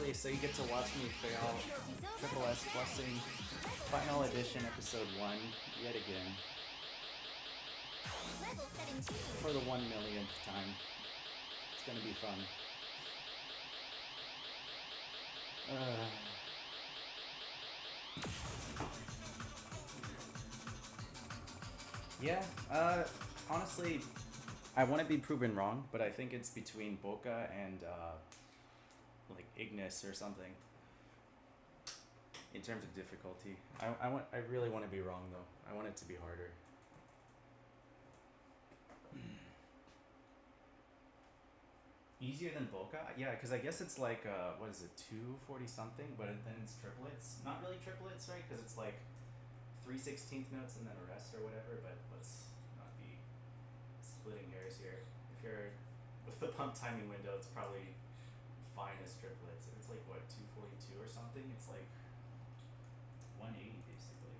finally, so you get to watch me fail Triple S Blessing Final Edition Episode 1 yet again. For the 1,000,000th time. It's gonna be fun. Yeah, honestly, I want to be proven wrong, but I think it's between Boca and like Ignis or something in terms of difficulty. I really want to be wrong though. I want it to be harder. Easier than Boca? Yeah, because I guess it's like what is it, 240 something, but then it's triplets. Not really triplets, right? Because it's like 3/16 notes and then a rest or whatever. But let's not be splitting hairs here. If you're with the pump timing window, it's probably fine as triplets. If it's like what, 242 or something, it's like 180 basically.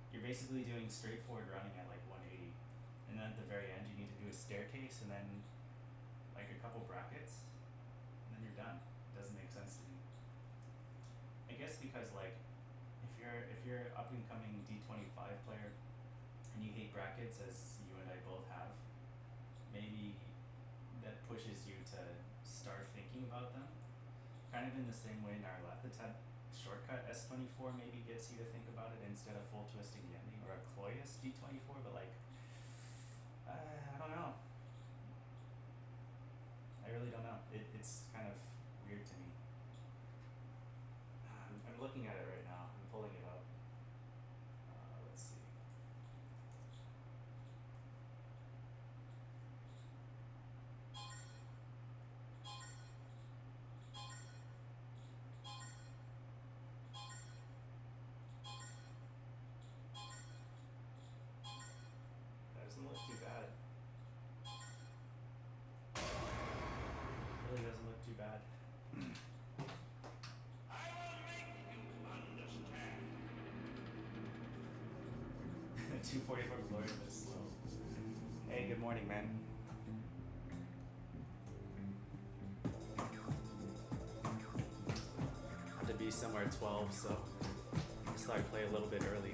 You're basically doing straightforward running at like 180, and then at the very end you need to do a staircase and then like a couple brackets, and then you're done. It doesn't make sense to me. I guess because like if you're up and coming D25 player and you hate brackets as you and I both have, maybe that pushes you to start thinking about them. Kind of in the same way Narlathotep shortcut S24 maybe gets you to think about it instead of full twisting Yemi or a Cloyus D24, but like I don't know. I really don't know. It's kind of weird to me. I'm looking at it right now. I'm pulling it up. Let's see. That doesn't look too bad. Really doesn't look too bad. I will make you understand. 244 Glory, but slow. Hey, good morning, man. Had to be somewhere at 12, so I thought I'd play a little bit early.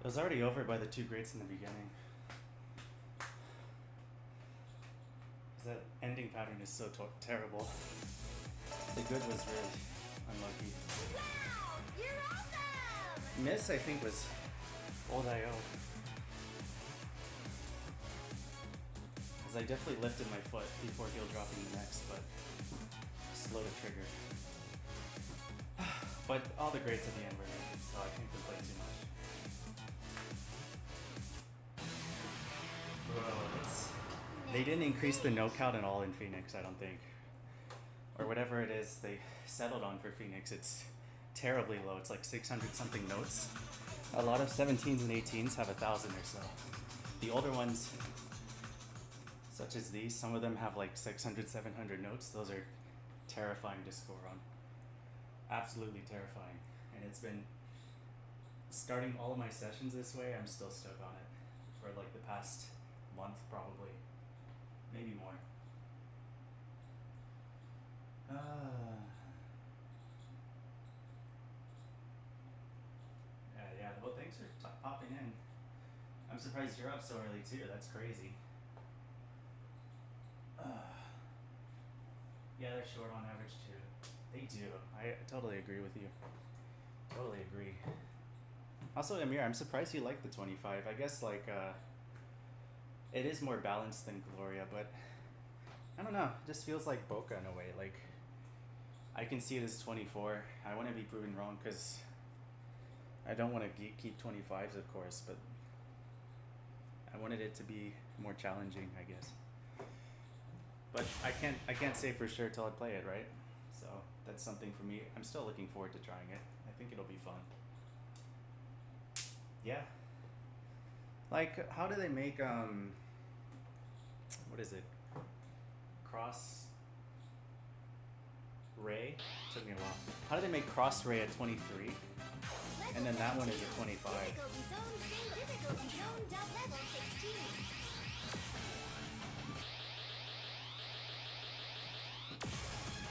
It was already over by the two greats in the beginning. That ending pattern is so terrible. The good was really unlucky. Wow! You're awesome! Miss, I think, was old IO. Because I definitely lifted my foot before heel dropping the next, but slow to trigger. But all the greats at the end were naked, so I can't complain too much. They didn't increase the note count at all in Phoenix, I don't think. Or whatever it is they settled on for Phoenix, it's terribly low. It's like 600 something notes. A lot of 17s and 18s have 1,000 or so. The older ones, such as these, some of them have like 600, 700 notes. Those are terrifying to score on. Absolutely terrifying. And it's been starting all of my sessions this way. I'm still stuck on it for like the past month probably, maybe more. I'm surprised you're up so early too. That's crazy. Yeah, they're short on average too. They do. I totally agree with you. Totally agree. Also, Amir, I'm surprised you like the 25. I guess like it is more balanced than Gloria, but I don't know. It just feels like Boca in a way. Like I can see it as 24. I want to be proven wrong because I don't want to keep 25s, of course, but I wanted it to be more challenging, I guess. But I can't say for sure till I play it, right? So that's something for me. I'm still looking forward to trying it. I think it'll be fun. Yeah. Like, how do they make what is it? Cross ray? Took me a while. How do they make cross ray at 23? And then that one is at 25. Difficulty zone, same difficulty zone, level 16.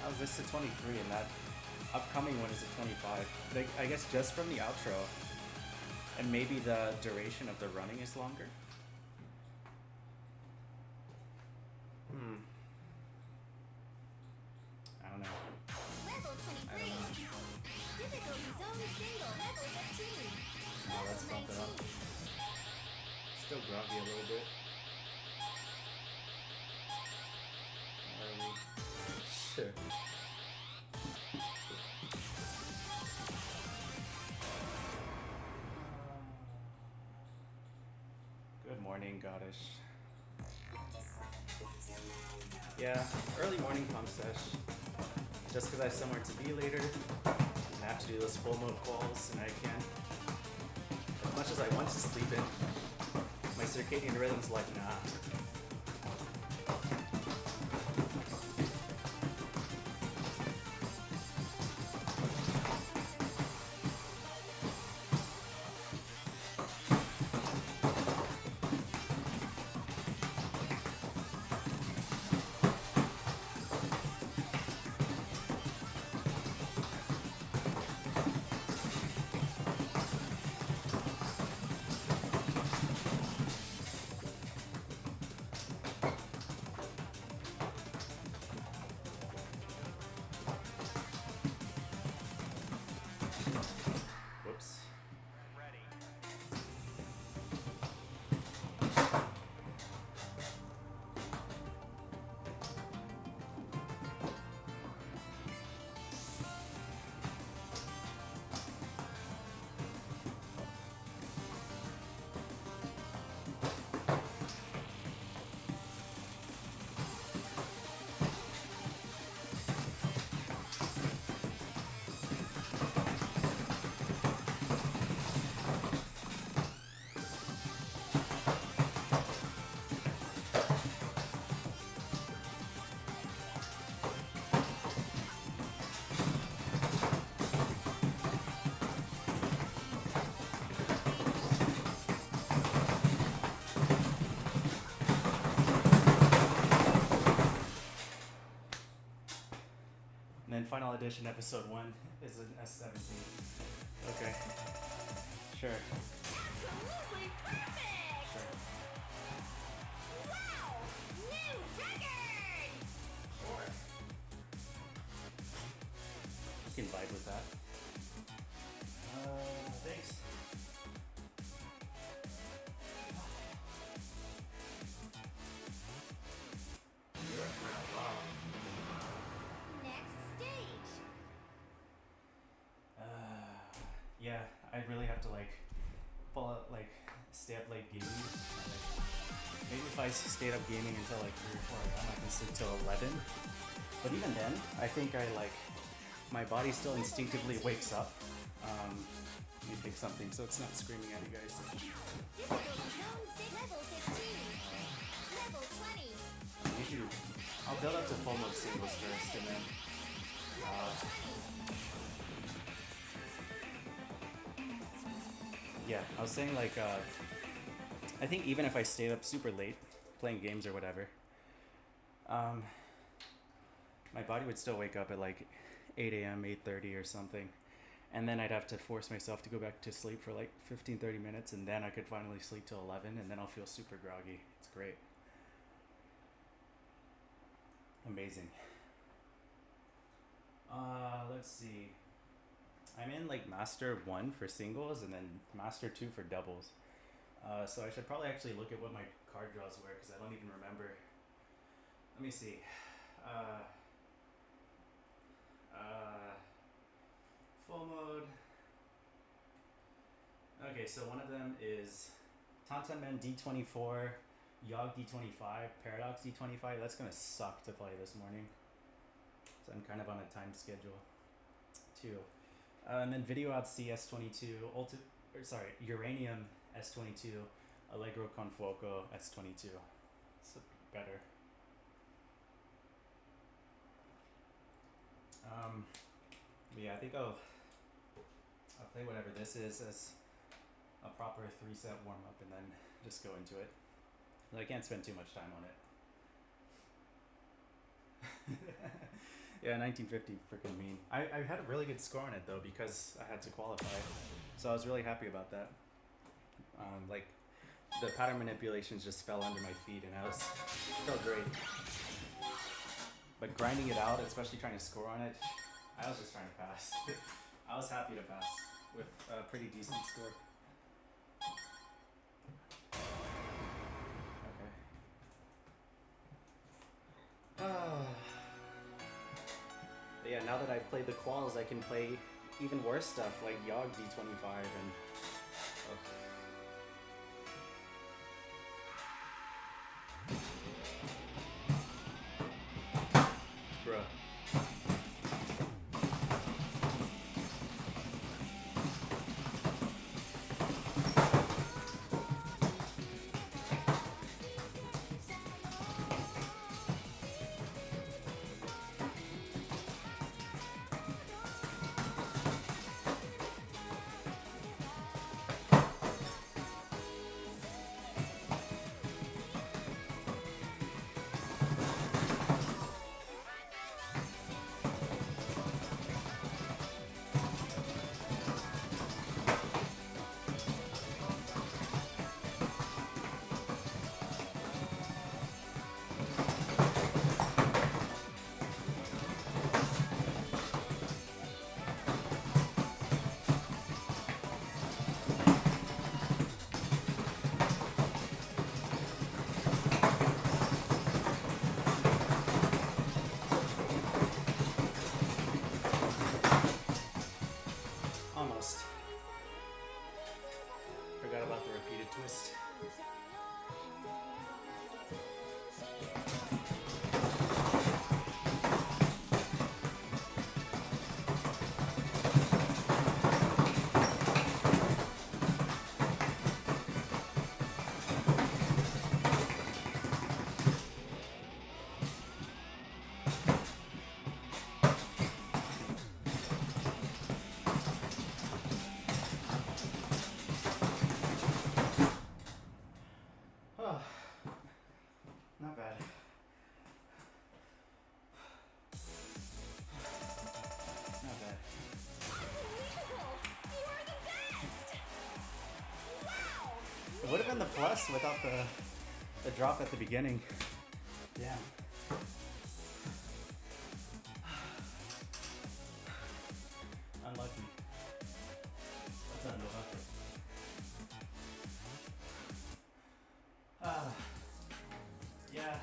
How's this at 23 and that upcoming one is at 25? But I guess just from the outro, and maybe the duration of the running is longer? I don't know. Level 23. Difficulty zone, single, level 15. Oh, let's bump it up. Still groggy a little bit. Where are we? Sure. Good morning, Goddess. Yeah, early morning pump sesh. Just because I have somewhere to be later, I have to do those full mode calls, and I can't. As much as I want to sleep in, my circadian rhythm's like, nah. Whoops. And then Final Edition Episode 1 is an S17. Okay. Sure. Absolutely perfect! Sure. Wow! New record! Sure. You can vibe with that. Thanks. Next stage. Yeah, I'd really have to pull out stay up late gaming. Maybe if I stayed up gaming until 3 or 4 a.m. I can sleep till 11. But even then, I think my body still instinctively wakes up. Let me pick something so it's not screaming at you guys. Difficulty zone, level 15. Level 20. I'll build up to full mode singles first and then yeah, I was saying I think even if I stayed up super late playing games or whatever, my body would still wake up at 8 a.m., 8:30 or something, and then I'd have to force myself to go back to sleep for like 15-30 minutes, and then I could finally sleep till 11, and then I'll feel super groggy. It's great. Amazing. Let's see. I'm in like Master 1 for singles and then Master 2 for doubles. So I should probably actually look at what my card draws were because I don't even remember. Let me see. Full mode. Okay, so one of them is Tantanmen D24, Yogg D25, Paradox D25. That's gonna suck to play this morning. So I'm kind of on a time schedule too. And then Video Out CS22, Uranium S22, Allegro con Fuoco S22. So better. Yeah, I think I'll play whatever this is as a proper 3-set warm up and then just go into it. I can't spend too much time on it. Yeah, 1950, freaking mean. I had a really good score on it though because I had to qualify, so I was really happy about that. Like the pattern manipulations just fell under my feet and felt great. But grinding it out, especially trying to score on it, I was just trying to pass. I was happy to pass with a pretty decent score. Okay. But yeah, now that I've played the quals, I can play even worse stuff like Yogg D25 and. Bruh. Almost. Forgot about the repeated twist. Not bad. Not bad. You are the best! Wow! It would have been the plus without the drop at the beginning. Damn. Unlucky. That's not unlucky. Yeah.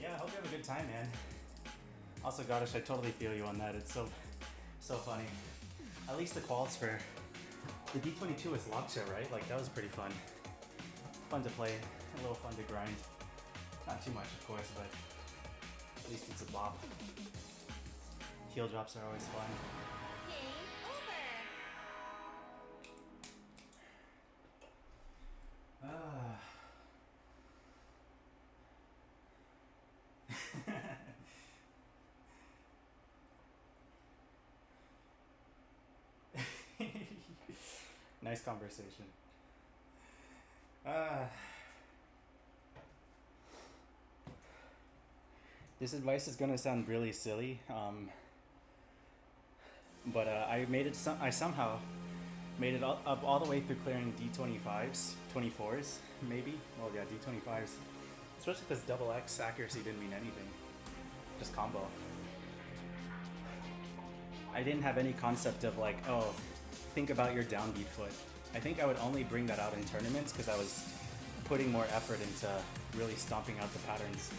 Yeah, I hope you have a good time, man. Also, Goddess, I totally feel you on that. It's so funny. At least the quals for the D22 was Lockshare, right? Like, that was pretty fun. Fun to play, a little fun to grind. Not too much, of course, but at least it's a bop. Heel drops are always fun. Game over! Nice conversation. This advice is gonna sound really silly, But I made it. I somehow made it up all the way through clearing D25s, 24s, maybe. Well, yeah, D25s. Especially because double X accuracy didn't mean anything. Just combo. I didn't have any concept of like, oh, think about your downbeat foot. I think I would only bring that out in tournaments because I was putting more effort into really stomping out the patterns.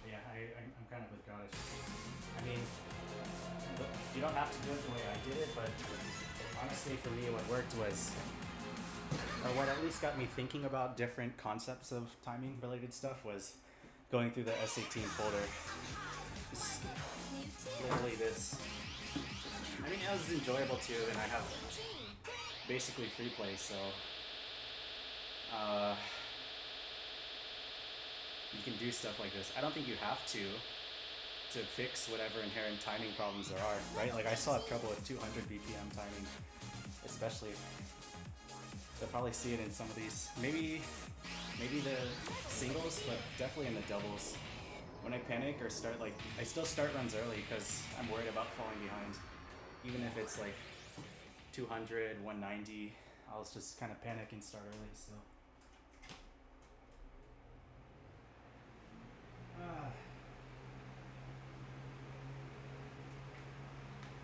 Yeah, I'm kind of with Goddess. I mean, you don't have to do it the way I did it, but honestly for me what worked was, or what at least got me thinking about different concepts of timing related stuff was going through the S18 folder. It's literally this. I mean, it was enjoyable too, and I have basically free play, so you can do stuff like this. I don't think you have to fix whatever inherent timing problems there are, right? Like I still have trouble with 200 BPM timing, especially. You'll probably see it in some of these, maybe the singles, but definitely in the doubles. When I panic or start, like, I still start runs early because I'm worried about falling behind. Even if it's like 200, 190, I'll just kind of panic and start early still.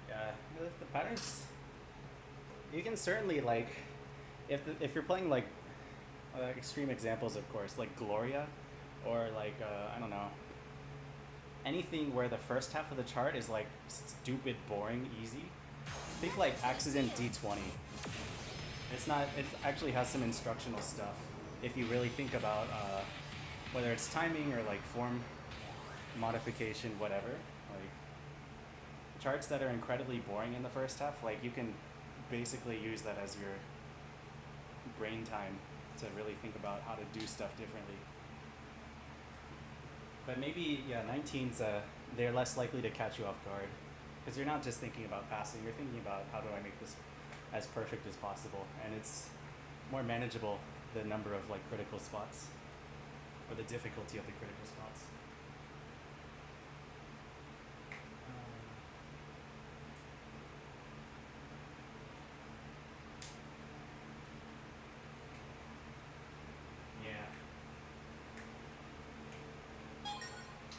Yeah, the patterns, you can certainly like, if you're playing like extreme examples, of course, like Gloria, or like I don't know, anything where the first half of the chart is like stupid, boring, easy. Think like Accident D20. It's not. It actually has some instructional stuff. If you really think about whether it's timing or like form modification, whatever. Like charts that are incredibly boring in the first half, like you can basically use that as your brain time to really think about how to do stuff differently. But maybe, yeah, 19s, they're less likely to catch you off guard. Because you're not just thinking about passing, you're thinking about how do I make this as perfect as possible. And it's more manageable, the number of like critical spots, or the difficulty of the critical spots.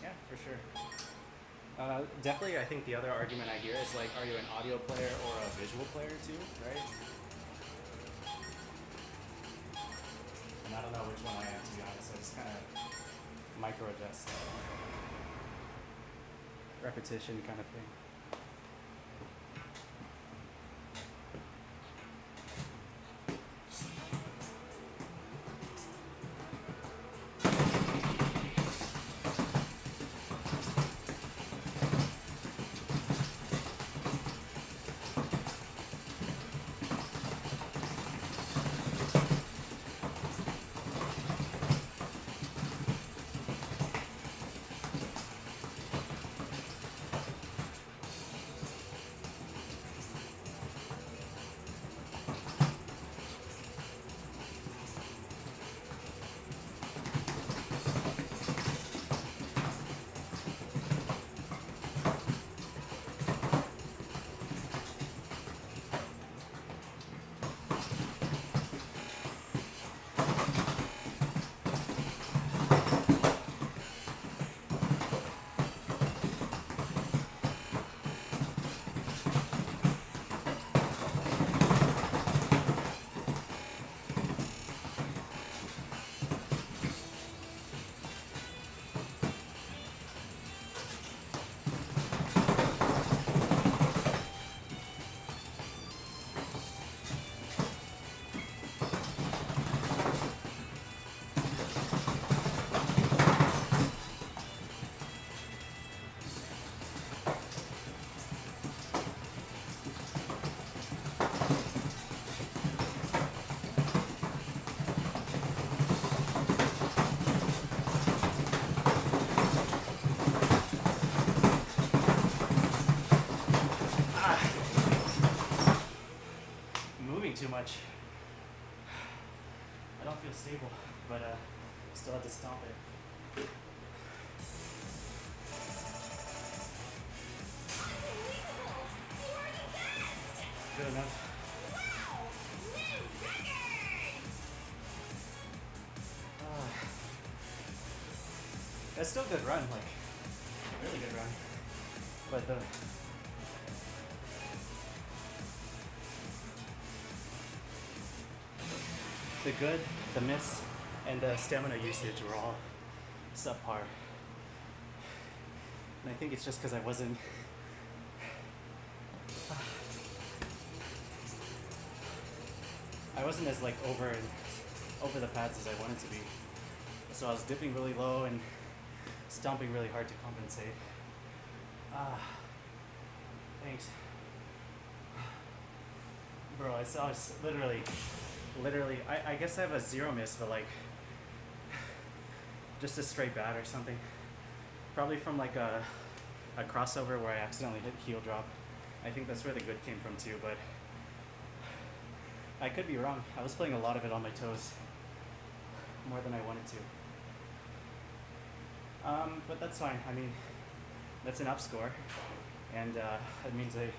Yeah, for sure. Definitely, I think the other argument I hear is like, are you an audio player or a visual player too, right? And I don't know which one I am, to be honest. I just kind of micro adjust. Repetition kind of thing. Moving too much. I don't feel stable. but still had to stomp it. Unbelievable! You are the best! Good enough. Wow! New record! That's still a good run, like really good run. But the good, the miss, and the stamina usage were all subpar. And I think it's just because I wasn't as like over the pads as I wanted to be. So I was dipping really low and stomping really hard to compensate. Thanks. Bro, I was literally, I guess I have a 0 miss, but like, just a straight bat or something. Probably from like a crossover where I accidentally hit heel drop. I think that's where the good came from too, but I could be wrong. I was playing a lot of it on my toes. More than I wanted to. But that's fine. I mean, that's an up score. And it means I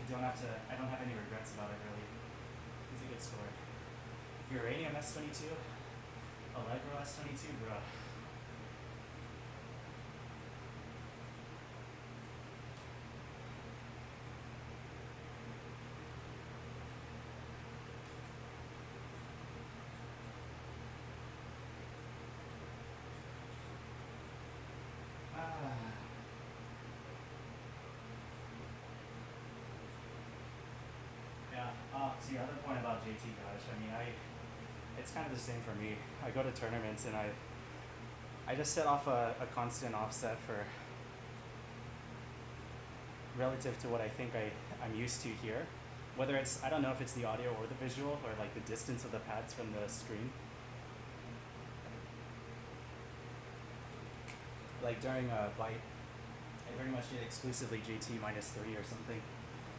don't have any regrets about it really. It's a good score. Uranium S22, Allegro S22, bro. To your other point about JT, gosh, I mean, it's kind of the same for me. I go to tournaments and I just set off a constant offset for relative to what I think I'm used to here. Whether it's, I don't know if it's the audio or the visual or like the distance of the pads from the screen. Like during a bite, I pretty much did exclusively JT -3 or something.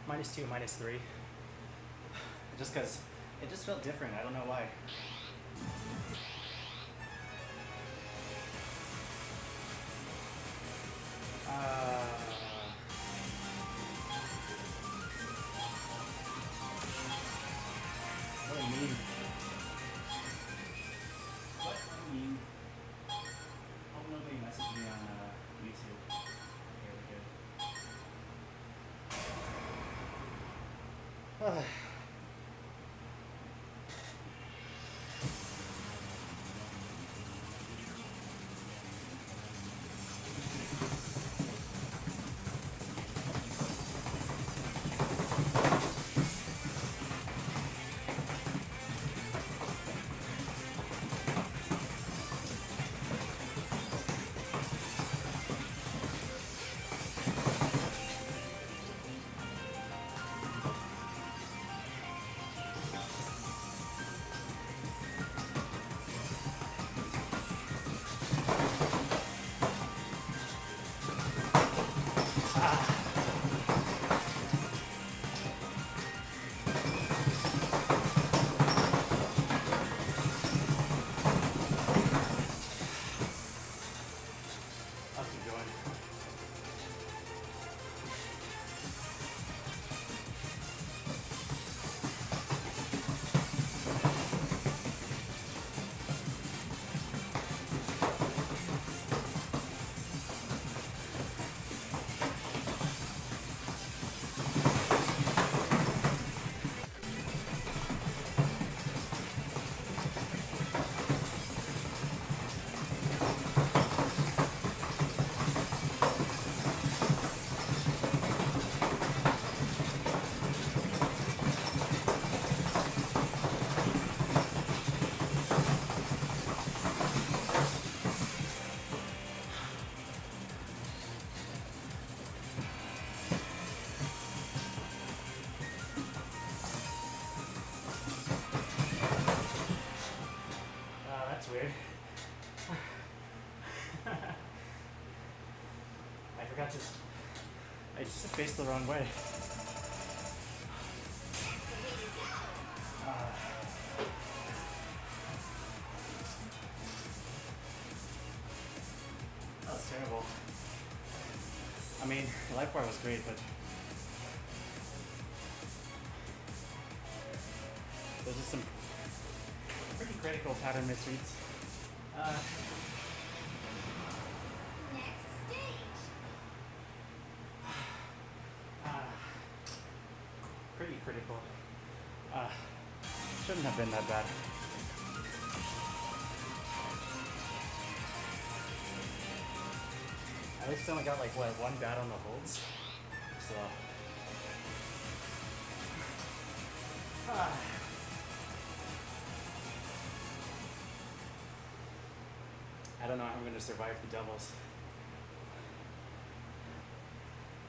-2, -3. Just because it just felt different. I don't know why. What do you mean? What do you mean? Hope nobody messaged me on YouTube. Okay, we're good. That's weird. I forgot to. I just faced the wrong way. terrible. I mean, the life bar was great, but there's just some pretty critical pattern misreads. Next stage. Pretty critical. Shouldn't have been that bad. At least I only got like what, one bad on the holds. So I don't know how I'm gonna survive the doubles.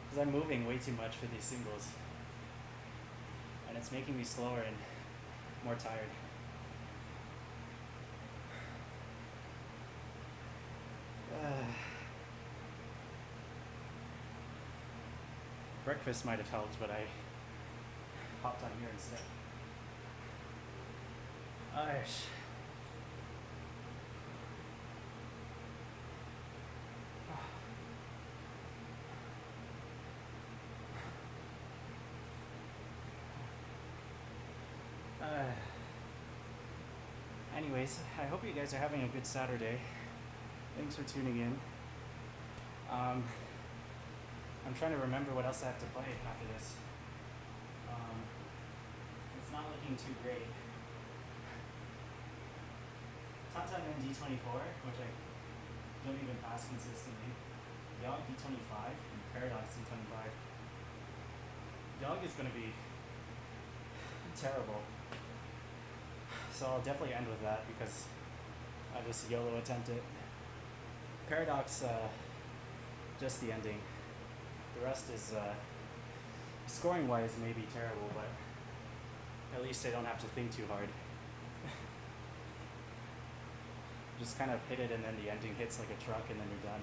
Because I'm moving way too much for these singles. And it's making me slower and more tired. Breakfast might have helped, but I hopped on here instead. Aish. Anyways, I hope you guys are having a good Saturday. Thanks for tuning in. I'm trying to remember what else I have to play after this. It's not looking too great. Tantan and D24, which I don't even pass consistently. Yog D25 and Paradox D25. Yog is going to be terrible. So I'll definitely end with that because I just YOLO attempt it. Paradox, just the ending. The rest is, scoring wise, may be terrible, but at least I don't have to think too hard. Just kind of hit it and then the ending hits like a truck and then you're done.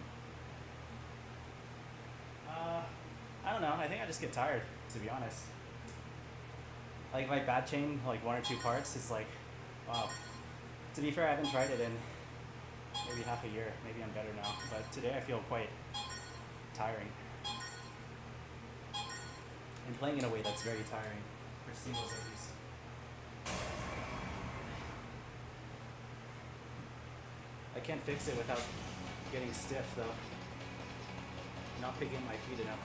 I don't know, I think I just get tired, to be honest. Like my bad chain, like 1 or 2 parts, is like, wow. To be fair, I haven't tried it in maybe half a year. Maybe I'm better now, but today I feel quite tiring. And playing in a way that's very tiring, for singles at least. I can't fix it without getting stiff though. Not picking up my feet enough.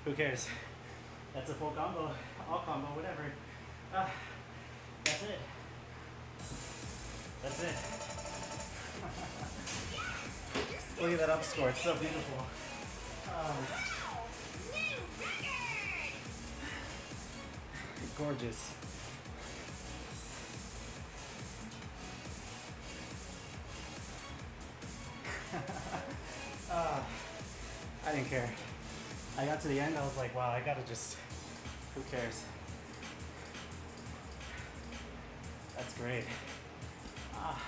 Who cares? That's a full combo, all combo, whatever. That's it. That's it. Look at that up score, it's so beautiful. Gorgeous. care. I got to the end, I was like, wow, I gotta just, who cares? That's great. Ah.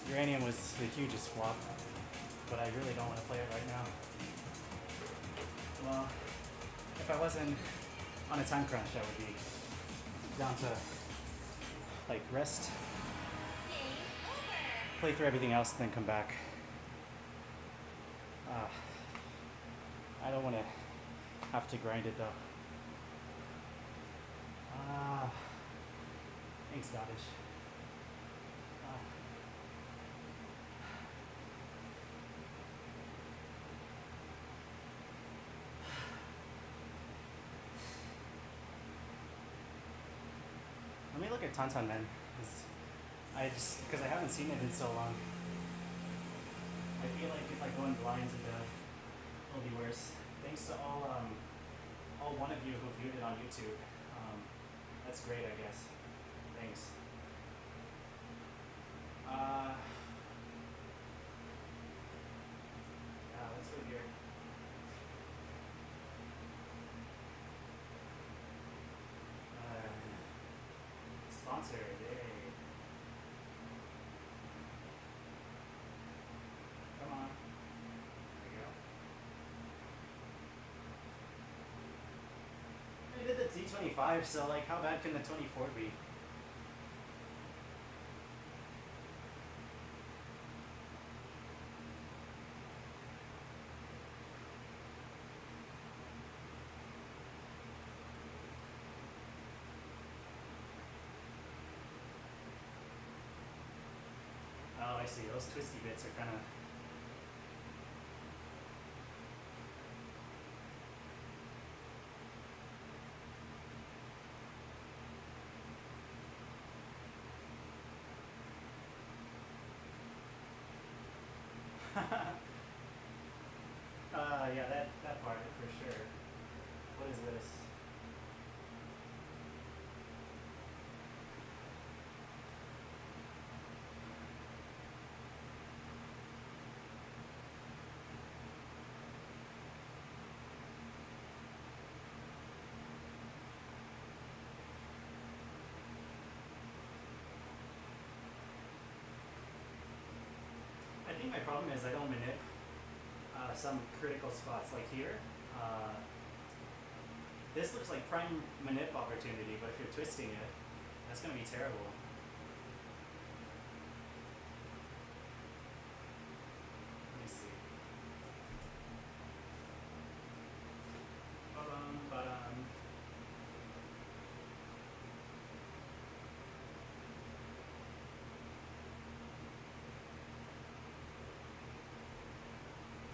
Uranium was the hugest flop, but I really don't want to play it right now. Well, if I wasn't on a time crunch, I would be down to like rest, Game over. play through everything else, and then come back. I don't want to have to grind it though. Thanks, Scottish. Let me look at Tauntaun Man. Because I haven't seen it in so long. I feel like if I go in blind, it'll be worse. Thanks to all one of you who viewed it on YouTube. That's great, I guess. Thanks. Yeah, let's go here. Sponsor, yay. Come on. There we go. I did the T25, so like how bad can the 24 be? Oh, I see. Those twisty bits are kind of... yeah, that part for sure. What is this? I think my problem is I don't manip some critical spots like here. This looks like prime manip opportunity, but if you're twisting it, that's going to be terrible. Let me see. Ba-dum, ba-dum.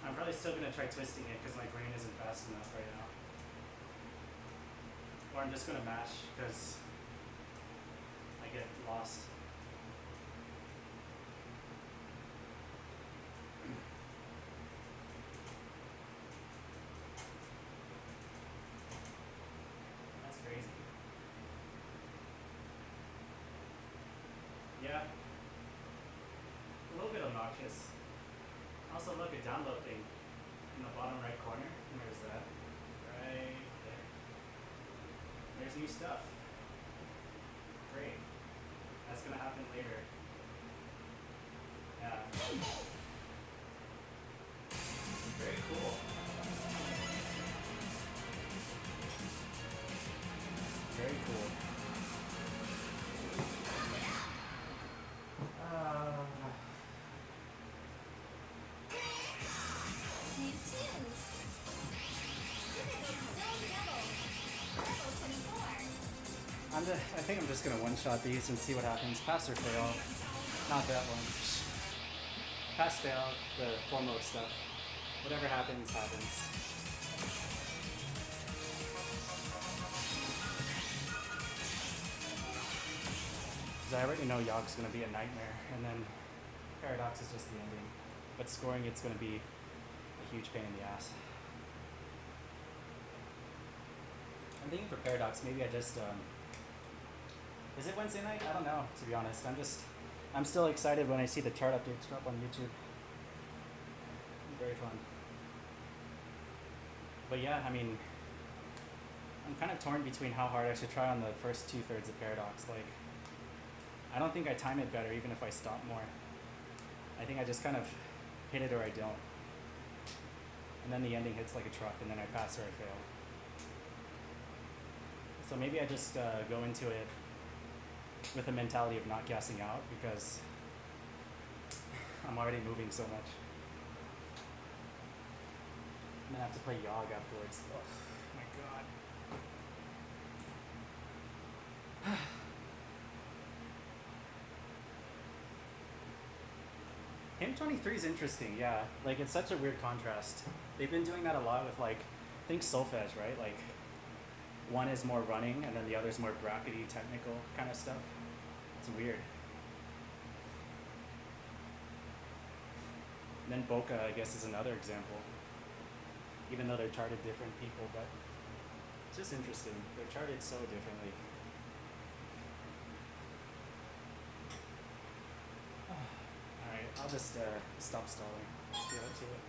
I'm probably still going to try twisting it because my brain isn't fast enough right now. Or I'm just going to mash because I get lost. That's crazy. Yeah. A little bit obnoxious. Also look at download thing in the bottom right corner. Where's that? Right there. There's new stuff. Great. That's gonna happen later. Yeah. Very cool. Very cool. New tunes. Difficulty zone double. Level 24. I think I'm just gonna one-shot these and see what happens. Pass or fail. Not that one. Pass, fail, the full mode stuff. Whatever happens, happens. Because I already know Yog's gonna be a nightmare, and then Paradox is just the ending. But scoring it's gonna be a huge pain in the ass. I'm thinking for Paradox, maybe I just, is it Wednesday night? I don't know, to be honest. I'm just I'm still excited when I see the chart updates drop on YouTube. Very fun. But yeah, I mean, I'm kind of torn between how hard I should try on the first 2/3 of Paradox. Like, I don't think I time it better even if I stop more. I think I just kind of hit it or I don't. And then the ending hits like a truck and then I pass or I fail. So maybe I just go into it with the mentality of not gassing out because I'm already moving so much. And then I have to play Yogg afterwards. Oh my god. Him 23 is interesting, yeah. Like, it's such a weird contrast. They've been doing that a lot with, like, I think Solfege, right? Like, one is more running and then the other is more brackety, technical kind of stuff. It's weird. And then Boca, I guess, is another example. Even though they're charted different people, but it's just interesting. They're charted so differently. Alright, I'll just stop stalling. Let's get to it.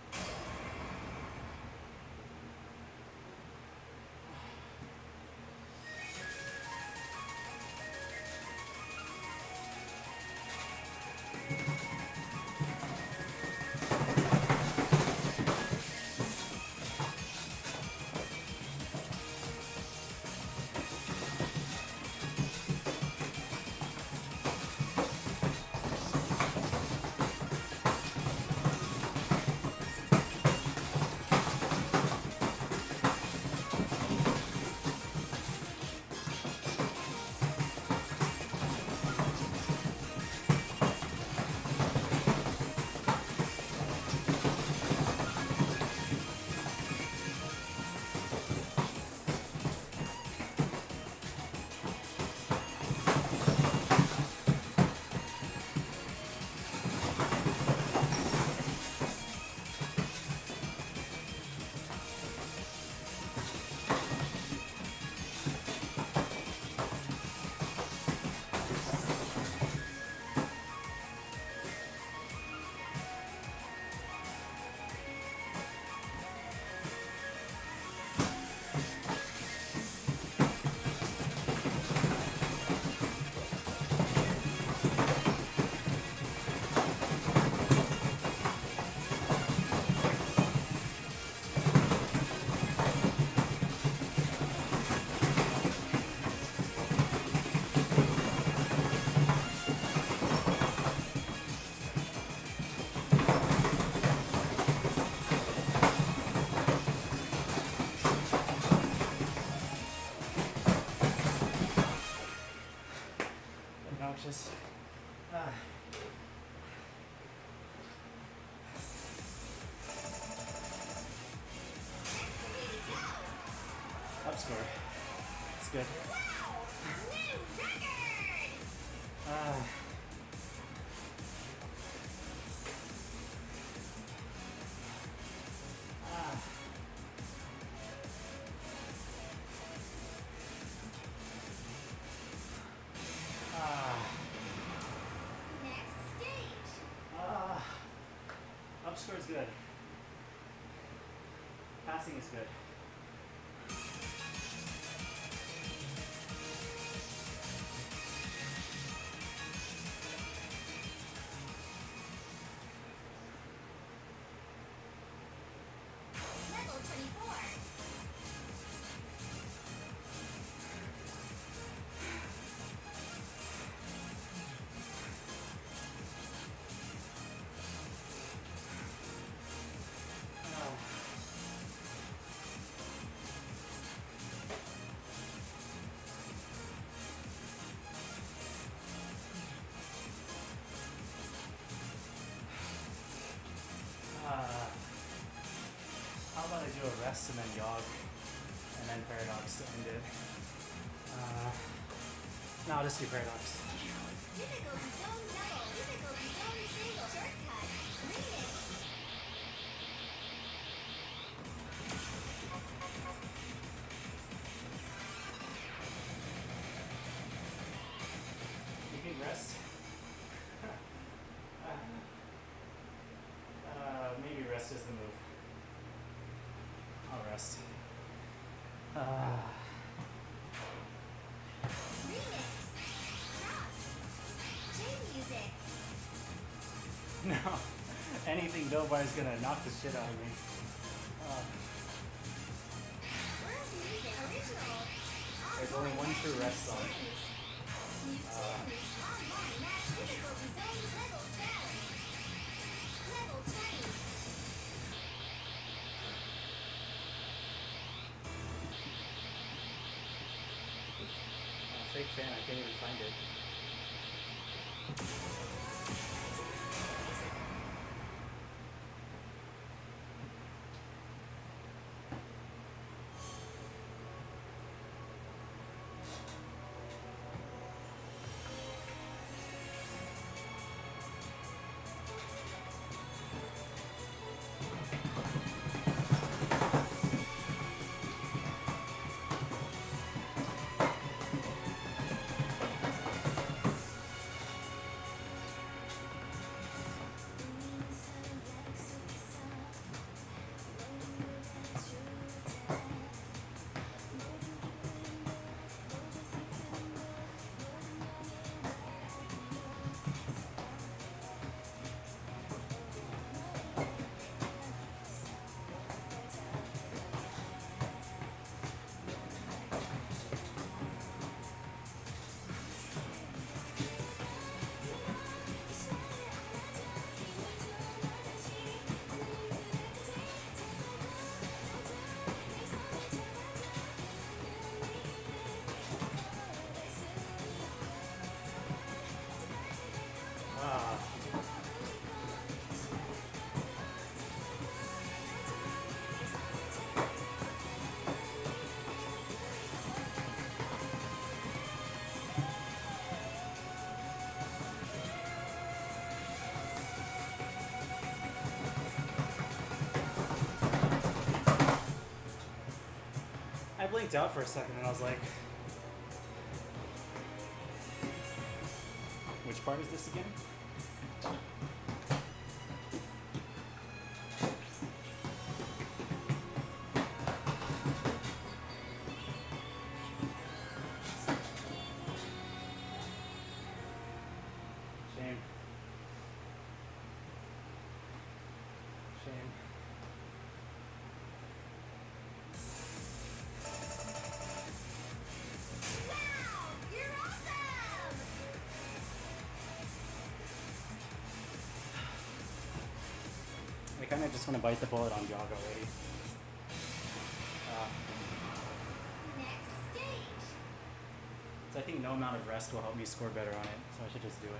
Obnoxious. Up score. It's good. Next stage. Up score is good. Passing is good. Level 24. How about I do a rest and then Yogg and then Paradox to end it? No, I'll just do Paradox. Difficulty zone double. Difficulty zone single. Shortcut. Remix. You can rest. anything built by is gonna knock the shit out of me. World Music Original. There's only one true rest song. Mutants Online Match Difficulty Zone Level Challenge. Level 20. Fake fan, I can't even find it. I blinked out for a second and I was like, which part is this again? Shame. Shame. Wow! You're awesome! I kind of just want to bite the bullet on Jog already. Next stage. So I think no amount of rest will help me score better on it, so I should just do it.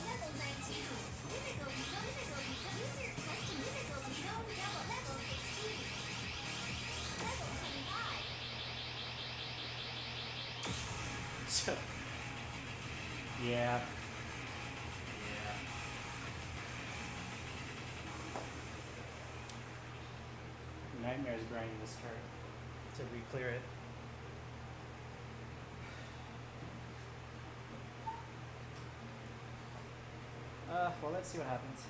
Level 19. Difficulty zone, difficulty zone. User custom difficulty zone. Level 16. Level 25. Yeah. Nightmares grinding this turret to re-clear it. Well, let's see what happens.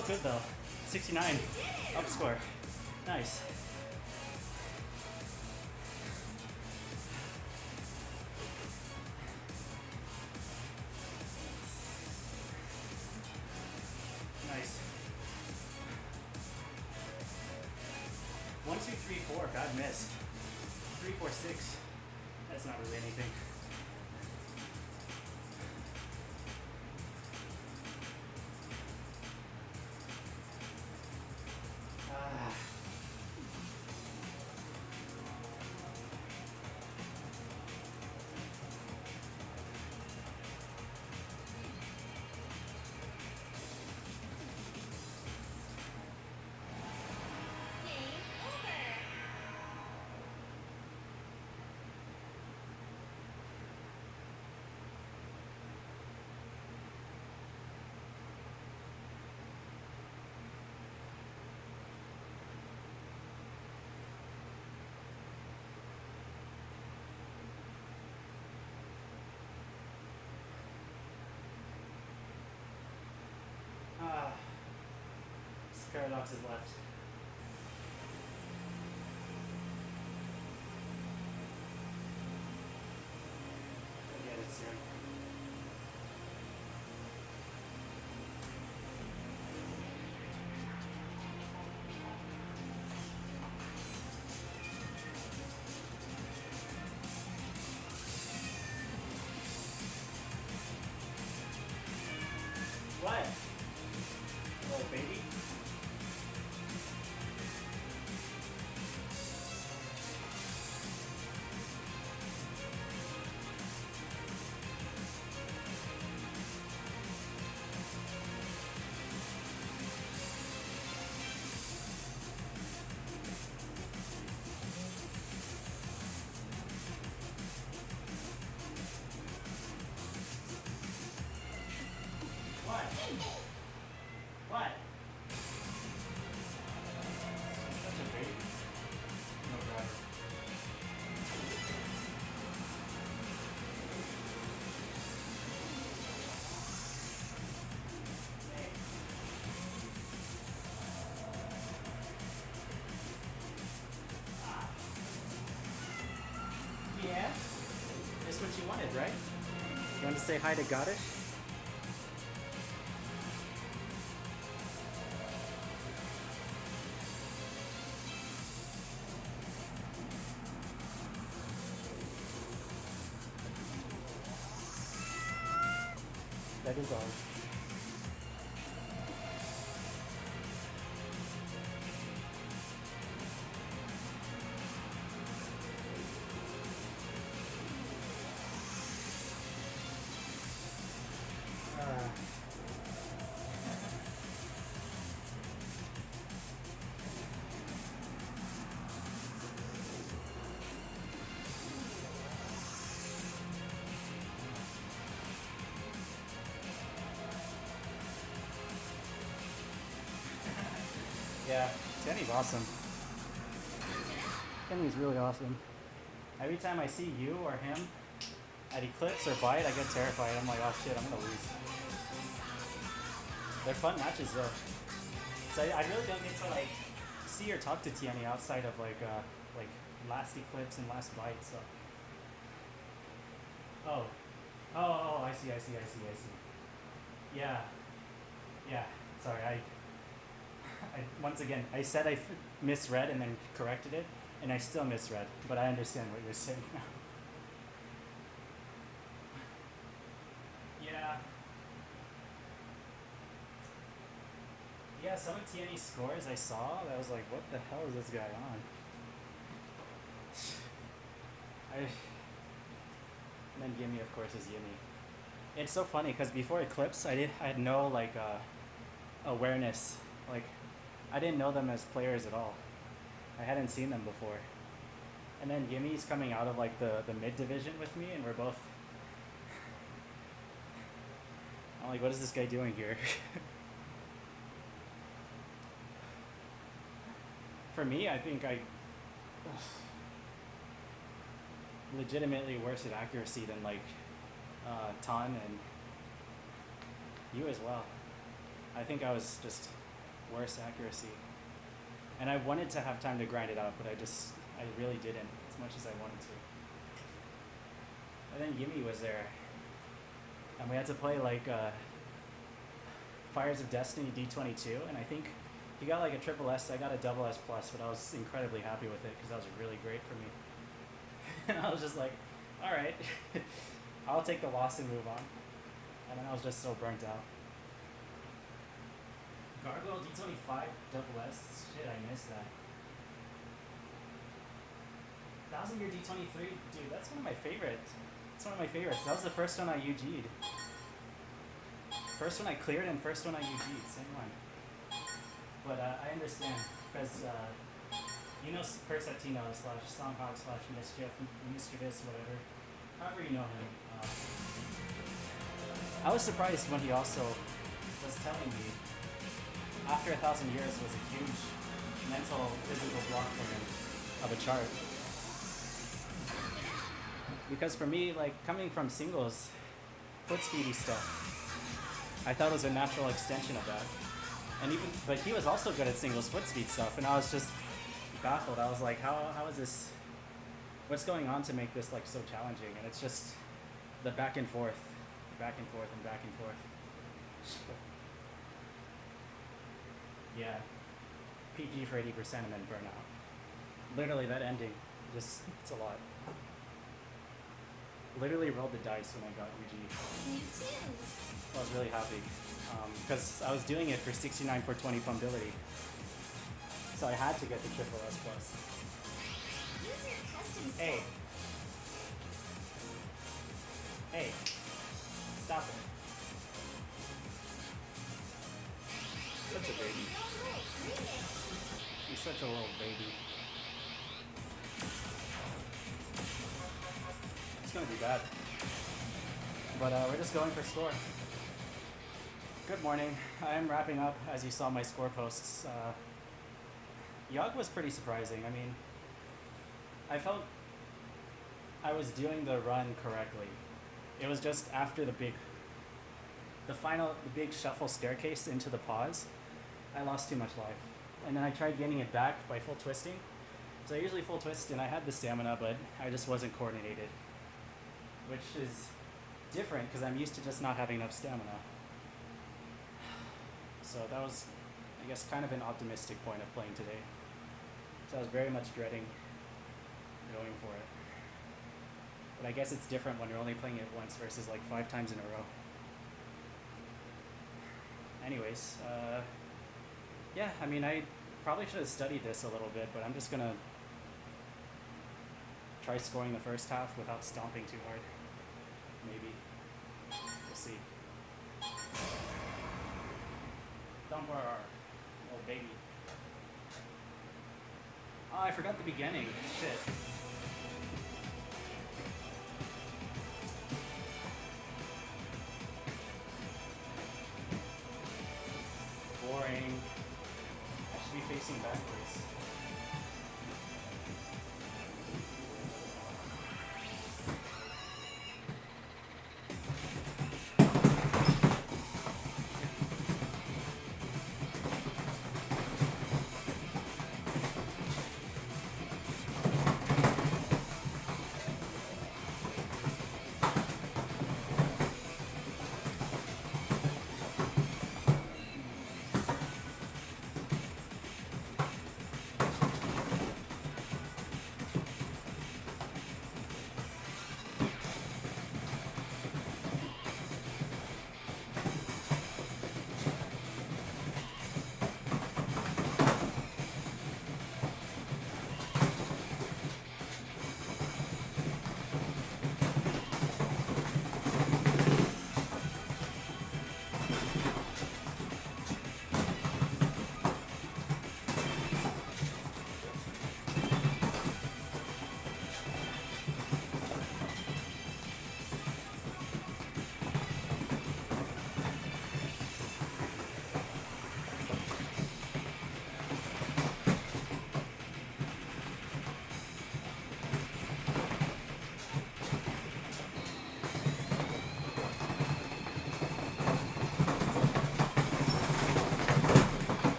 Felt good though. 69. Up score. Nice. Nice. 1, 2, 3, 4. God missed. 3, 4, 6. That's not really anything. Ah. Game over. Ah. Paradox is left. I'll get it soon. What? Oh, baby. What? What? Such a baby. No driver. Yeah? That's what you wanted, right? You want to say hi to Goddess? That is all. Yeah, Kenny's awesome. Kenny's really awesome. Every time I see you or him at Eclipse or Bite, I get terrified. I'm like, oh shit, I'm gonna lose. They're fun matches though. So I really don't get to like see or talk to Tierney outside of like last Eclipse and last Bite. So. Oh, I see. Yeah. Sorry, I once again, I said I misread and then corrected it, and I still misread, but I understand what you're saying now. Yeah. Yeah, some of Tierney's scores I saw, I was like, what the hell is this guy on? And then Gimme, of course, is Gimme. It's so funny because before Eclipse, I had no like awareness. Like, I didn't know them as players at all. I hadn't seen them before. And then Gimmy's coming out of like the mid division with me, and we're both. I'm like, what is this guy doing here? For me, I think I legitimately worse at accuracy than like Ton and you as well. I think I was just worse accuracy. And I wanted to have time to grind it out, but I really didn't, as much as I wanted to. And then Yimi was there, and we had to play like Fires of Destiny D22, and I think he got like a triple S, I got a double S plus, but I was incredibly happy with it because that was really great for me. And I was just like, all right, I'll take the loss and move on. And then I was just so burnt out. Gargoyle D25 double S, shit, I missed that. 1000 Year D23, dude, that's one of my favorites. It's one of my favorites. That was the first one I UG'd. First one I cleared and first one I UG'd, same one. But I understand, because you know Cursatino / Songhawk / Mischievous, whatever. However you know him. I was surprised when he also was telling me after 1000 years was a huge mental, physical block for him of a chart. Because for me, like coming from singles, foot speedy stuff, I thought it was a natural extension of that. And but he was also good at singles foot speed stuff, and I was just baffled. I was like, how is this? What's going on to make this like so challenging? And it's just the back and forth, back and forth, and back and forth. Yeah, PG for 80% and then burnout. Literally that ending, it's a lot. Literally rolled the dice when I got UG. Me too. I was really happy because I was doing it for 69 for 20 pumpability, so I had to get the triple S plus. Use your custom Hey, hey, stop it! Such a baby. He's such a little baby. It's gonna be bad. But we're just going for score. Good morning. I'm wrapping up. As you saw my score posts, Yogg was pretty surprising. I mean, I felt I was doing the run correctly. It was just after the big shuffle staircase into the pause, I lost too much life. And then I tried getting it back by full twisting. So I usually full twist and I had the stamina, but I just wasn't coordinated. Which is different because I'm used to just not having enough stamina. So that was, I guess, kind of an optimistic point of playing today. So I was very much dreading going for it. But I guess it's different when you're only playing it once versus like 5 times in a row. Anyways, yeah, I mean, I probably should have studied this a little bit, but I'm just gonna try scoring the first half without stomping too hard. Maybe. We'll see. Thumper, oh baby. Oh, I forgot the beginning. Shit. Boring. I should be facing backwards.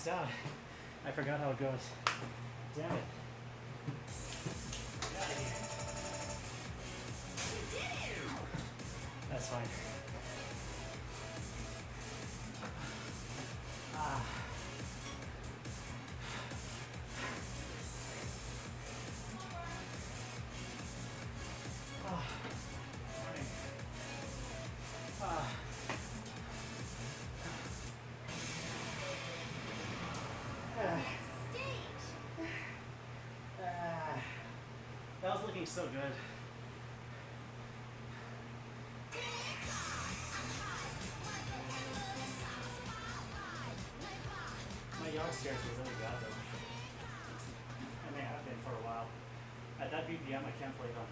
maxed out. I forgot how it goes. Damn it. That's fine. Ah. Ah. Morning. Ah. Stage. Ah. That was looking so good. My yard stairs were really bad though. And they have been for a while. At that BPM I can't play them.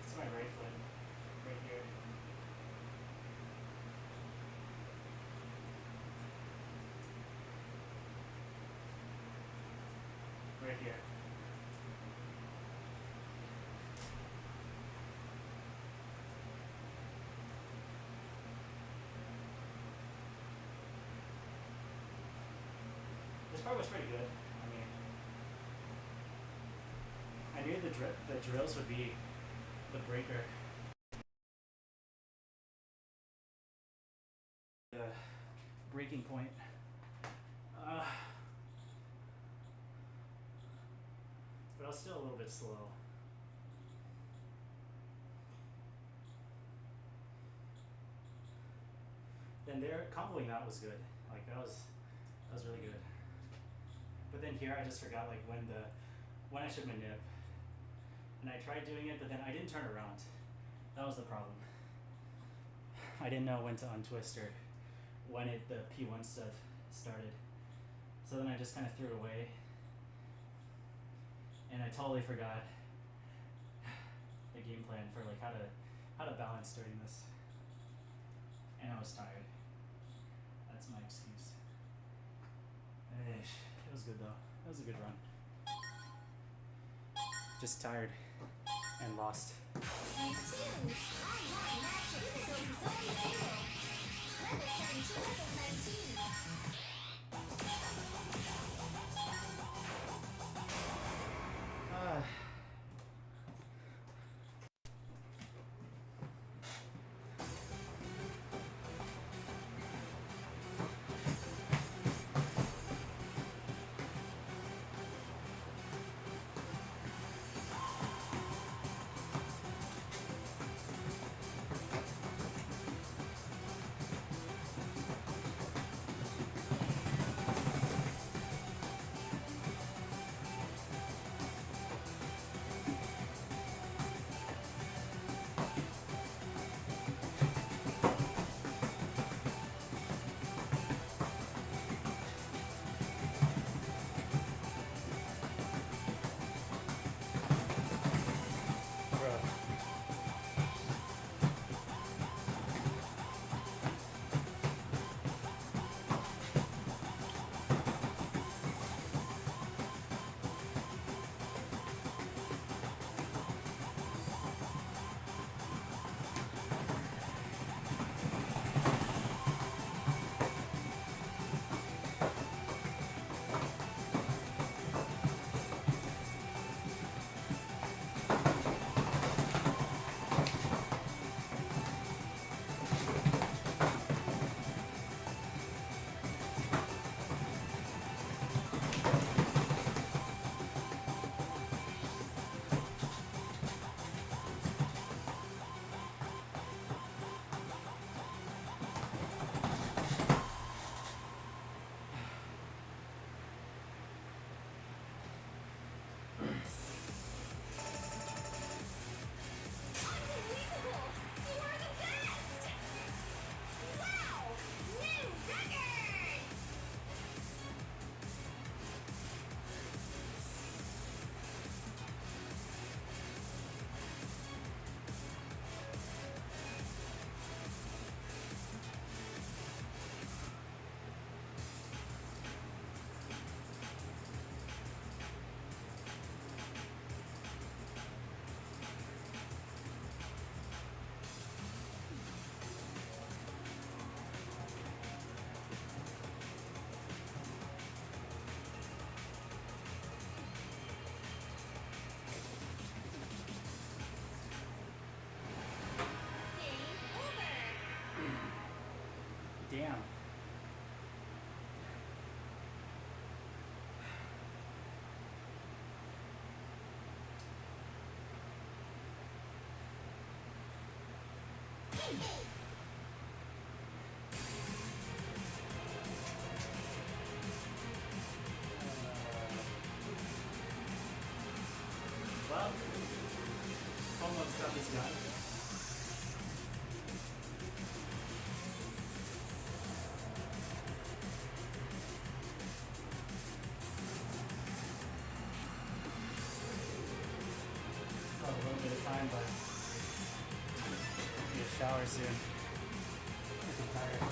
It's my right foot. Right here. Right here. This part was pretty good. I mean, I knew the drills would be the breaker. The breaking point. But I was still a little bit slow. Then there, comboing that was good. Like that was really good. But then here I just forgot like when I should manip. And I tried doing it, but then I didn't turn around. That was the problem. I didn't know when to untwist or when the P1 stuff started. So then I just kind of threw it away. And I totally forgot the game plan for like how to balance during this. And I was tired. That's my excuse. It was good though. It was a good run. Just tired and lost. And twos. I want match. Unico zone 0. Level 17, level 19. Well, almost done this guy. Still have a little bit of time, but need a shower soon. I'm tired.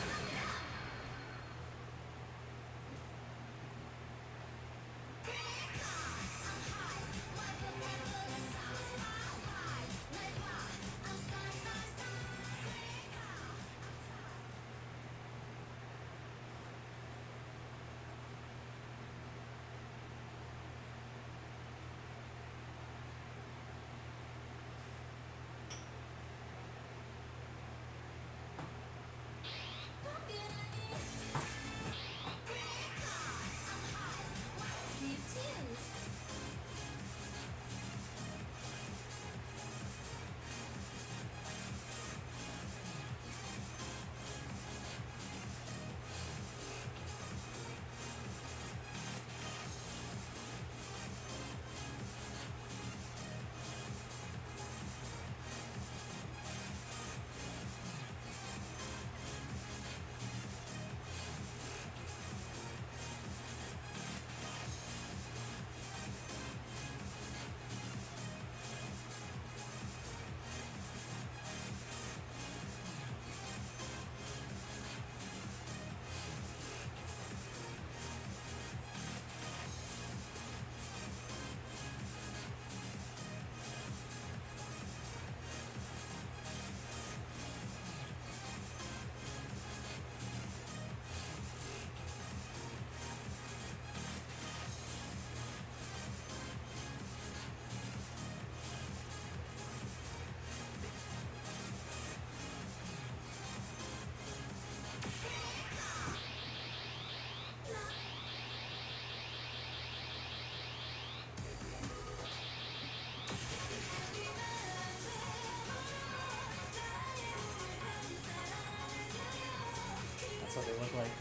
That's what they look like.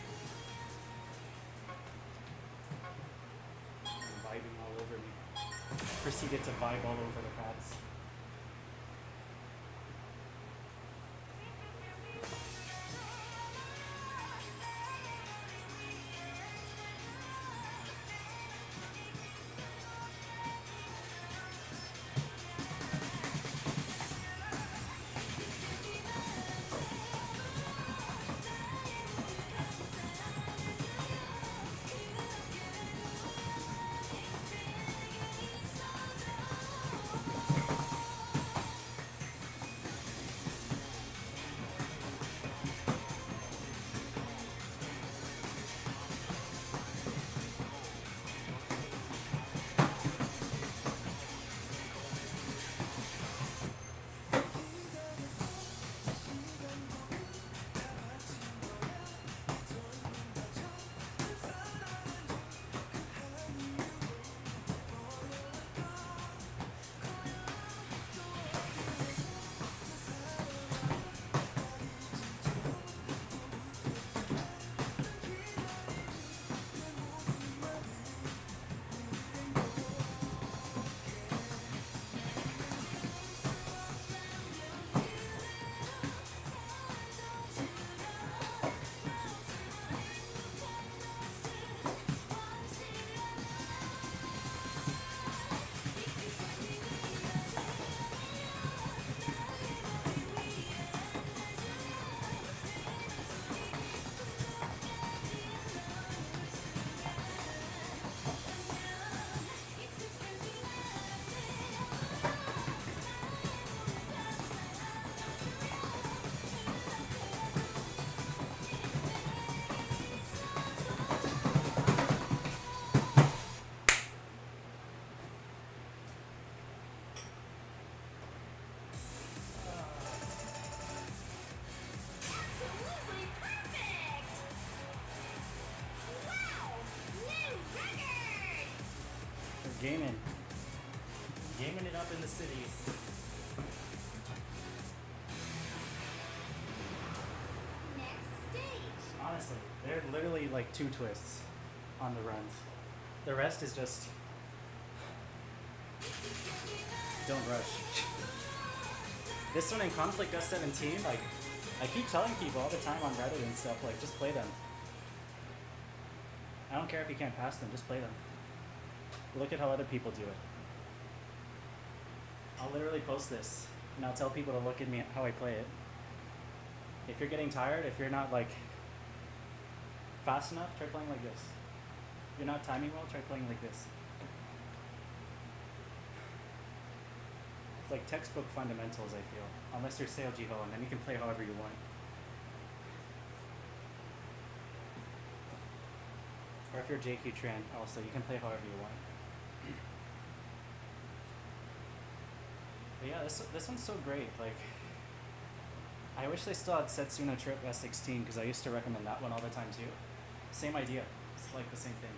Vibing all over me. Proceeded to vibe all over the pads. Absolutely perfect! Wow! New record! We're gaming. Gaming it up in the city. literally like 2 twists on the runs. The rest is just don't rush. This one in Conflict S17, like I keep telling people all the time on Reddit and stuff, like just play them. I don't care if you can't pass them, just play them. Look at how other people do it. I'll literally post this and I'll tell people to look at me how I play it. If you're getting tired, if you're not like fast enough, try playing like this. If you're not timing well, try playing like this. It's like textbook fundamentals, I feel. Unless you're Seo Jiho, and then you can play however you want. Or if you're JQ Tran, also, you can play however you want. But yeah, this one's so great. Like, I wish they still had Setsuna Trip S16 because I used to recommend that one all the time too. Same idea. It's like the same thing.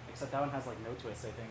Except that one has like no twists, I think.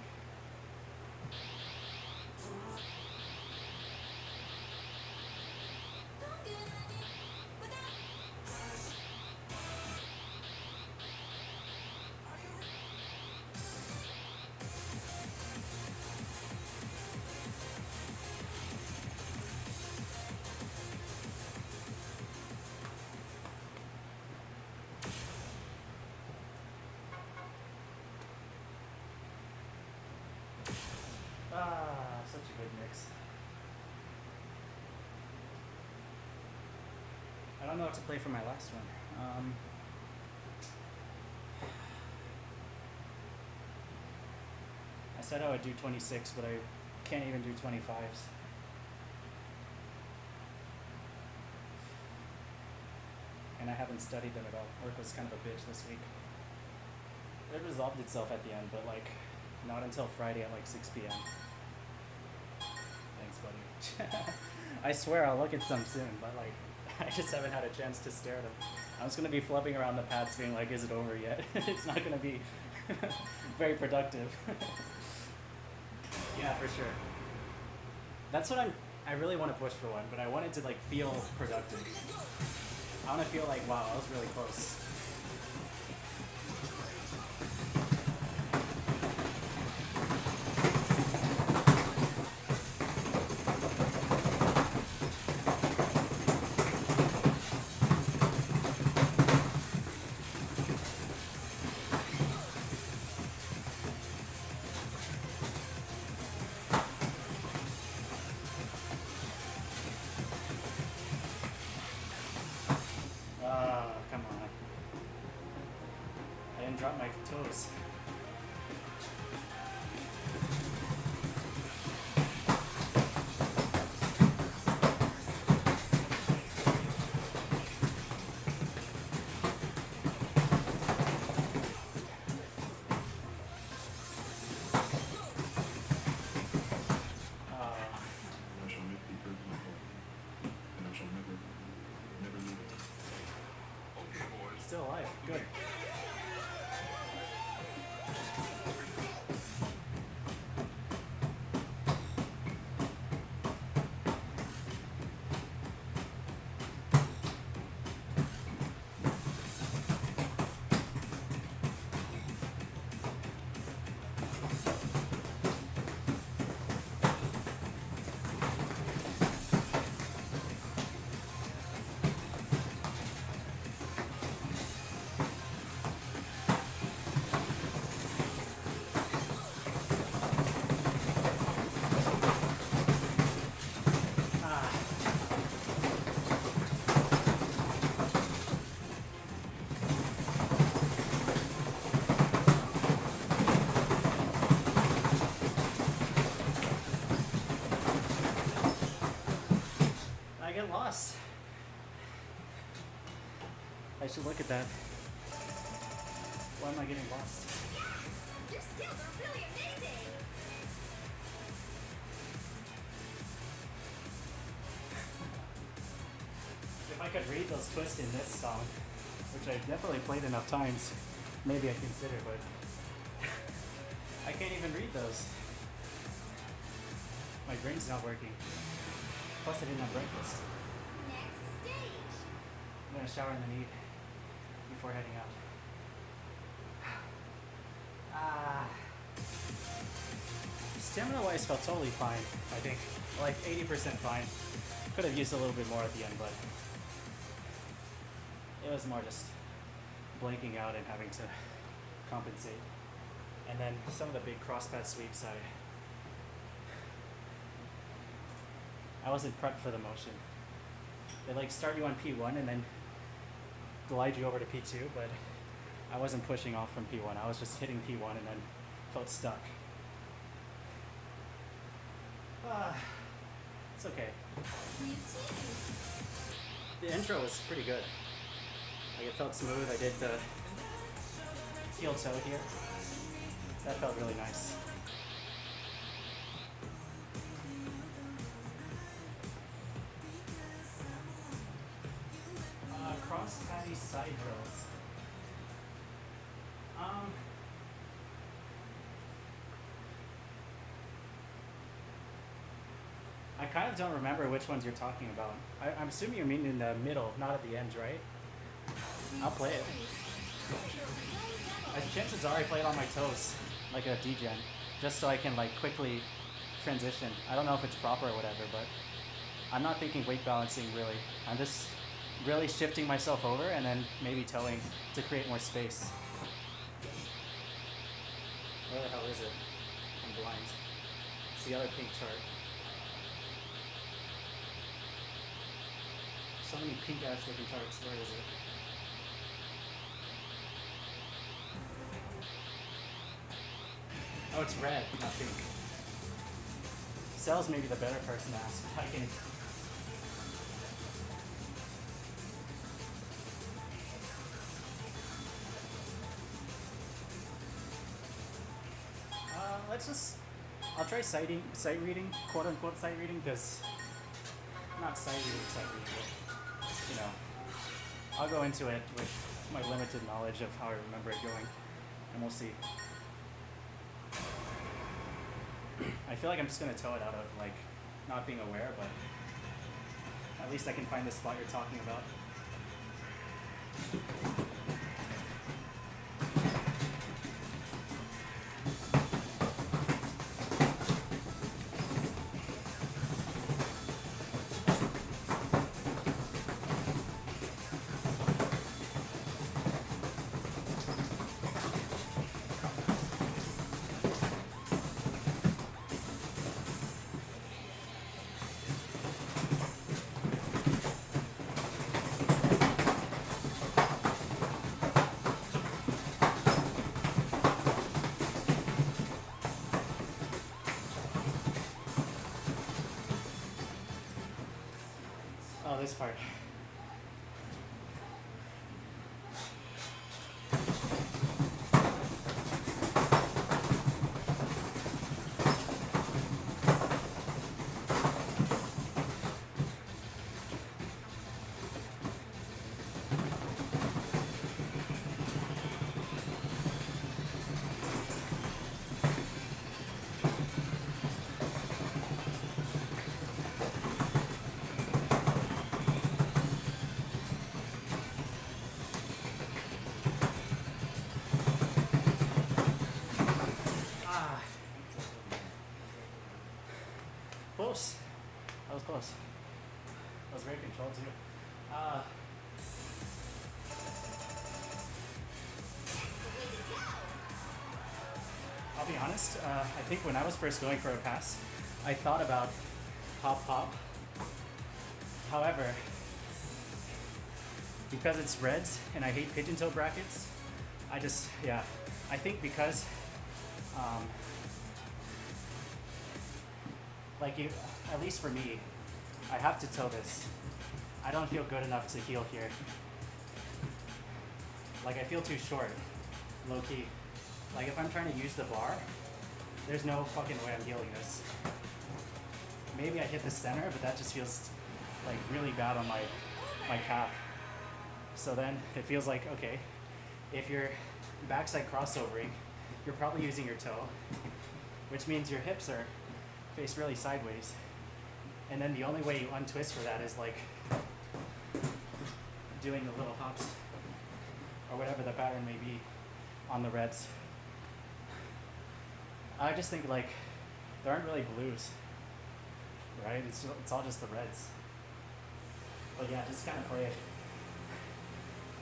Ah, such a good mix. I don't know what to play for my last one. I said I would do 26, but I can't even do 25s. And I haven't studied them at all. Work was kind of a bitch this week. It resolved itself at the end, but like not until Friday at like 6 p.m. Thanks, buddy. I swear I'll look at some soon, but like I just haven't had a chance to stare at them. I'm just gonna be flubbing around the pads being like, is it over yet? It's not gonna be very productive. Yeah, for sure. That's what I really want to push for one, but I want it to like feel productive. I want to feel like, wow, I was really close. Come on. I didn't drop my toes. I shall make thee perfect, and I shall never leave it. Okay, boys. Still alive. Good. I get lost. I should look at that. Why am I getting lost? Your skills are really amazing! If I could read those twists in this song, which I've definitely played enough times, maybe I'd consider, but I can't even read those. My brain's not working. Plus I didn't have breakfast. Next stage! I'm gonna shower in the need before heading out. Stamina wise felt totally fine, I think. Like 80% fine. Could have used a little bit more at the end, but it was more just blanking out and having to compensate. And then some of the big cross-pad sweeps, I wasn't prepped for the motion. They like start you on P1 and then glide you over to P2, but I wasn't pushing off from P1. I was just hitting P1 and then felt stuck. It's okay. The intro was pretty good. Like it felt smooth. I did the heel toe here. That felt really nice. Cross patty side drills. I kind of don't remember which ones you're talking about. I'm assuming you mean in the middle, not at the end, right? I'll play it. Chances are I play it on my toes, like a degen, just so I can like quickly transition. I don't know if it's proper or whatever, but I'm not thinking weight balancing really. I'm just really shifting myself over and then maybe toeing to create more space. Where the hell is it? I'm blind. It's the other pink chart. So many pink ass looking charts. Where is it? Oh, it's red, not pink. Cell's maybe the better person to ask. I can. Let's just. I'll try sight reading, quote unquote sight reading, because not sight reading, but you know, I'll go into it with my limited knowledge of how I remember it going, and we'll see. I feel like I'm just gonna toe it out of like not being aware, but at least I can find the spot you're talking about. Oh, this part. Close. That was close. That was very controlled too. I'll be honest, I think when I was first going for a pass, I thought about hop hop. However, because it's reds and I hate pigeon toe brackets, I think because like you, at least for me, I have to toe this. I don't feel good enough to heel here. Like I feel too short, low key. Like if I'm trying to use the bar, there's no fucking way I'm healing this. Maybe I hit the center, but that just feels like really bad on my calf. So then it feels like, okay, if you're backside crossovering, you're probably using your toe, which means your hips are faced really sideways. And then the only way you untwist for that is like doing the little hops or whatever the pattern may be on the reds. I just think like There aren't really blues, right? It's all just the reds. But yeah, just kind of play it.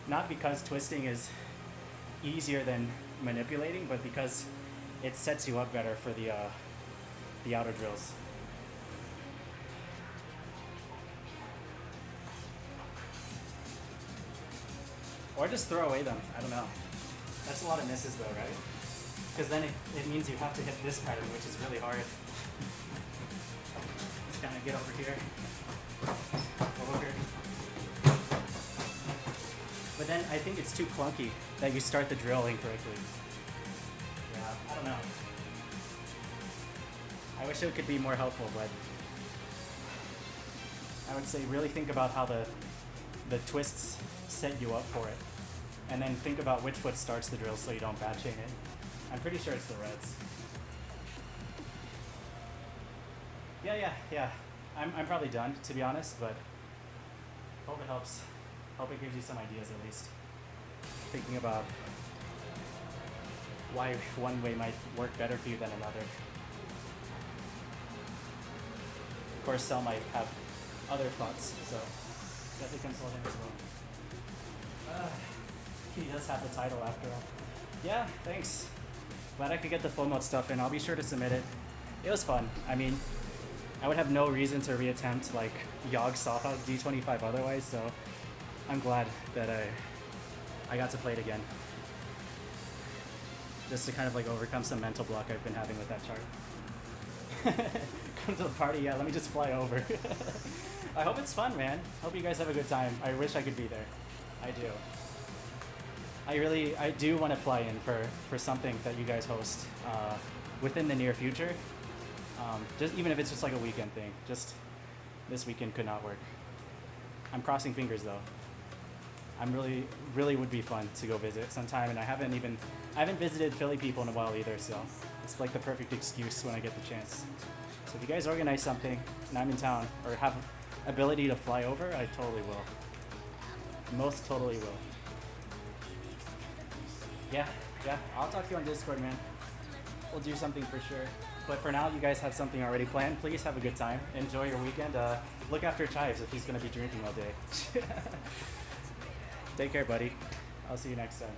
Not because twisting is easier than manipulating, but because it sets you up better for the outer drills. Or just throw away them. I don't know. That's a lot of misses though, right? Because then it means you have to hit this pattern, which is really hard. Just kind of get over here. Over here. But then I think it's too clunky that you start the drill incorrectly. Yeah, I don't know. I wish it could be more helpful, but I would say really think about how the twists set you up for it. And then think about which foot starts the drill so you don't bad chain it. I'm pretty sure it's the reds. Yeah. I'm probably done, to be honest, but hope it helps. Hope it gives you some ideas at least. Thinking about why one way might work better for you than another. Of course, Sel might have other thoughts, so definitely consult him as well. He does have the title after all. Yeah, thanks. Glad I could get the full mode stuff in. I'll be sure to submit it. It was fun. I mean, I would have no reason to reattempt like Yogg Sawhog D25 otherwise, so I'm glad that I got to play it again. Just to kind of like overcome some mental block I've been having with that chart. Come to the party, yeah, let me just fly over. I hope it's fun, man. Hope you guys have a good time. I wish I could be there. I do. I do want to fly in for something that you guys host within the near future. Just even if it's just like a weekend thing. Just this weekend could not work. I'm crossing fingers though. I'm really would be fun to go visit sometime, and I haven't visited Philly people in a while either, so it's like the perfect excuse when I get the chance. So if you guys organize something and I'm in town or have ability to fly over, I totally will. Most totally will. Yeah, I'll talk to you on Discord, man. We'll do something for sure. But for now, you guys have something already planned. Please have a good time. Enjoy your weekend. Look after Chives if he's going to be drinking all day. Take care, buddy. I'll see you next time.